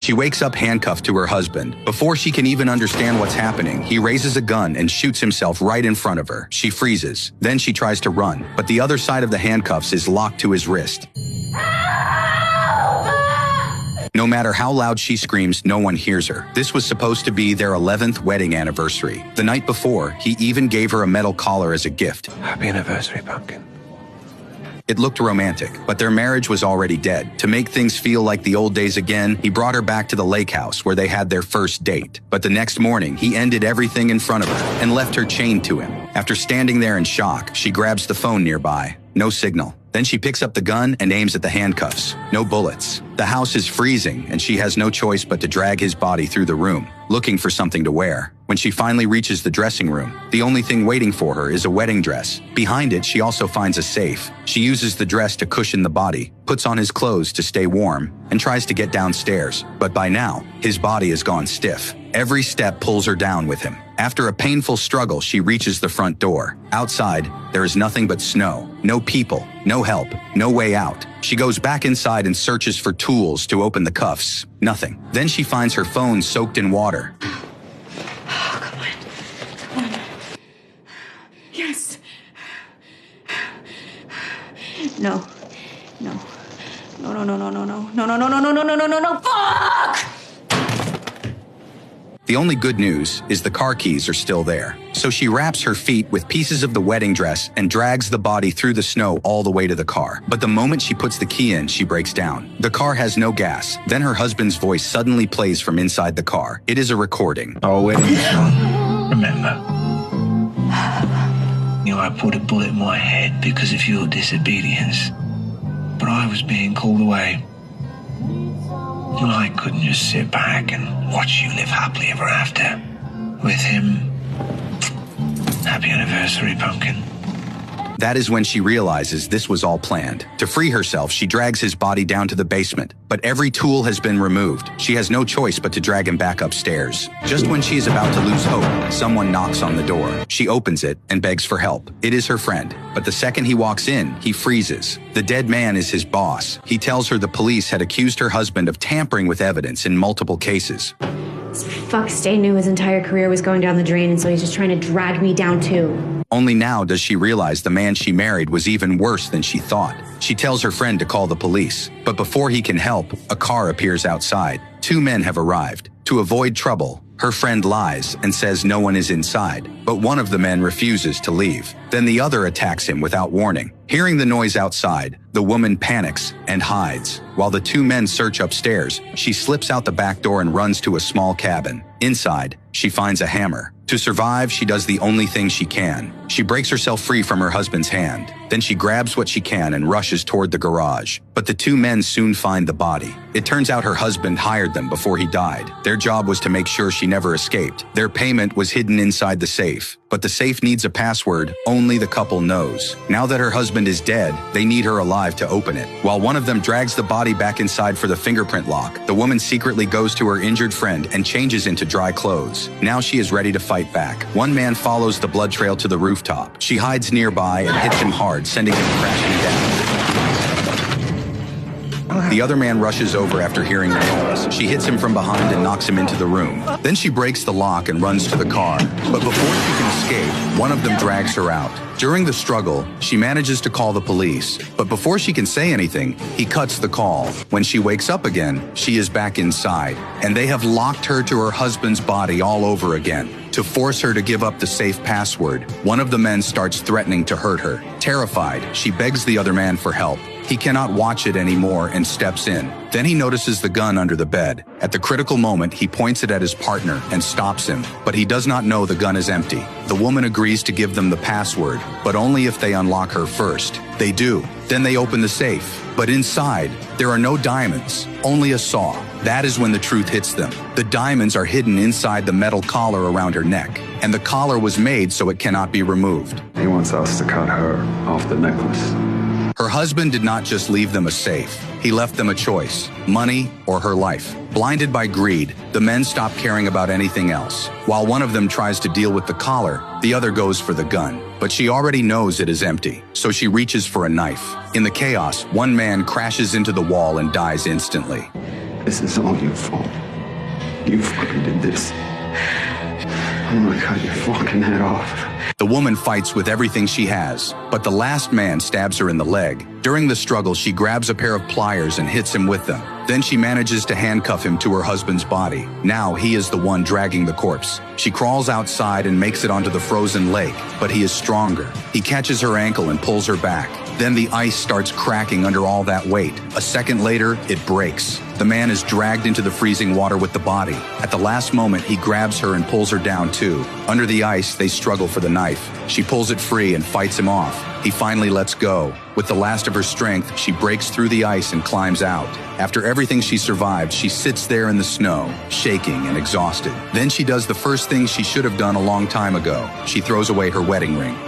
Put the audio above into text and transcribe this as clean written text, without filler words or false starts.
She wakes up handcuffed to her husband. Before she can even understand what's happening, he raises a gun and shoots himself right in front of her. She freezes. Then she tries to run, but the other side of the handcuffs is locked to his wrist. No matter how loud she screams, no one hears her. This was supposed to be their 11th wedding anniversary. The night before, he even gave her a metal collar as a gift. Happy anniversary, Pumpkin. It looked romantic, but their marriage was already dead. To make things feel like the old days again, he brought her back to the lake house where they had their first date. But the next morning, he ended everything in front of her and left her chained to him. After standing there in shock, she grabs the phone nearby. No signal. Then she picks up the gun and aims at the handcuffs. No bullets. The house is freezing, and she has no choice but to drag his body through the room, looking for something to wear. When she finally reaches the dressing room, the only thing waiting for her is a wedding dress. Behind it, she also finds a safe. She uses the dress to cushion the body, puts on his clothes to stay warm, and tries to get downstairs. But by now, his body has gone stiff. Every step pulls her down with him. After a painful struggle, she reaches the front door. Outside, there is nothing but snow. No people, no help, no way out. She goes back inside and searches for tools to open the cuffs. Nothing. Then she finds her phone soaked in water. Oh, come on. Come on. Yes. No. No. No, no, no, no, no, no. No, no, no, no, no, no, no, no, no, no. Fuck! The only good news is the car keys are still there. So she wraps her feet with pieces of the wedding dress and drags the body through the snow all the way to the car. But the moment she puts the key in, she breaks down. The car has no gas. Then her husband's voice suddenly plays from inside the car. It is a recording. Our wedding song, remember? You know, I put a bullet in my head because of your disobedience. But I was being called away. And I couldn't just sit back and watch you live happily ever after with him. Happy anniversary, Pumpkin. That is when she realizes this was all planned. To free herself, she drags his body down to the basement, but every tool has been removed. She has no choice but to drag him back upstairs. Just when she is about to lose hope, someone knocks on the door. She opens it and begs for help. It is her friend, but the second he walks in, he freezes. The dead man is his boss. He tells her the police had accused her husband of tampering with evidence in multiple cases. This fuck Stay knew his entire career was going down the drain, and so he's just trying to drag me down too. Only now does she realize the man she married was even worse than she thought. She tells her friend to call the police, but before he can help, a car appears outside. Two men have arrived. To avoid trouble, her friend lies and says no one is inside, but one of the men refuses to leave. Then the other attacks him without warning. Hearing the noise outside, the woman panics and hides. While the two men search upstairs, she slips out the back door and runs to a small cabin. Inside, she finds a hammer. To survive, she does the only thing she can. She breaks herself free from her husband's hand. Then she grabs what she can and rushes toward the garage. But the two men soon find the body. It turns out her husband hired them before he died. Their job was to make sure she never escaped. Their payment was hidden inside the safe. But the safe needs a password only the couple knows. Now that her husband is dead, they need her alive to open it. While one of them drags the body back inside for the fingerprint lock, the woman secretly goes to her injured friend and changes into dry clothes. Now she is ready to fight back. One man follows the blood trail to the rooftop. She hides nearby and hits him hard, sending him crashing down. The other man rushes over after hearing the noise. She hits him from behind and knocks him into the room. Then she breaks the lock and runs to the car. But before she can escape, one of them drags her out. During the struggle, she manages to call the police. But before she can say anything, he cuts the call. When she wakes up again, she is back inside, and they have locked her to her husband's body all over again. To force her to give up the safe password, one of the men starts threatening to hurt her. Terrified, she begs the other man for help. He cannot watch it anymore and steps in. Then he notices the gun under the bed. At the critical moment, he points it at his partner and stops him, but he does not know the gun is empty. The woman agrees to give them the password, but only if they unlock her first. They do. Then they open the safe. But inside, there are no diamonds, only a saw. That is when the truth hits them. The diamonds are hidden inside the metal collar around her neck, and the collar was made so it cannot be removed. He wants us to cut her off the necklace. Her husband did not just leave them a safe. He left them a choice, money or her life. Blinded by greed, the men stop caring about anything else. While one of them tries to deal with the collar, the other goes for the gun. But she already knows it is empty, so she reaches for a knife. In the chaos, one man crashes into the wall and dies instantly. This is all your fault. You fucking did this. I'm gonna cut your fucking head off. The woman fights with everything she has, but the last man stabs her in the leg. During the struggle, she grabs a pair of pliers and hits him with them. Then she manages to handcuff him to her husband's body. Now he is the one dragging the corpse. She crawls outside and makes it onto the frozen lake, but he is stronger. He catches her ankle and pulls her back. Then the ice starts cracking under all that weight. A second later, it breaks. The man is dragged into the freezing water with the body. At the last moment, he grabs her and pulls her down too. Under the ice, they struggle for the knife. She pulls it free and fights him off. He finally lets go. With the last of her strength, she breaks through the ice and climbs out. After everything she survived, she sits there in the snow, shaking and exhausted. Then she does the first thing she should have done a long time ago. She throws away her wedding ring.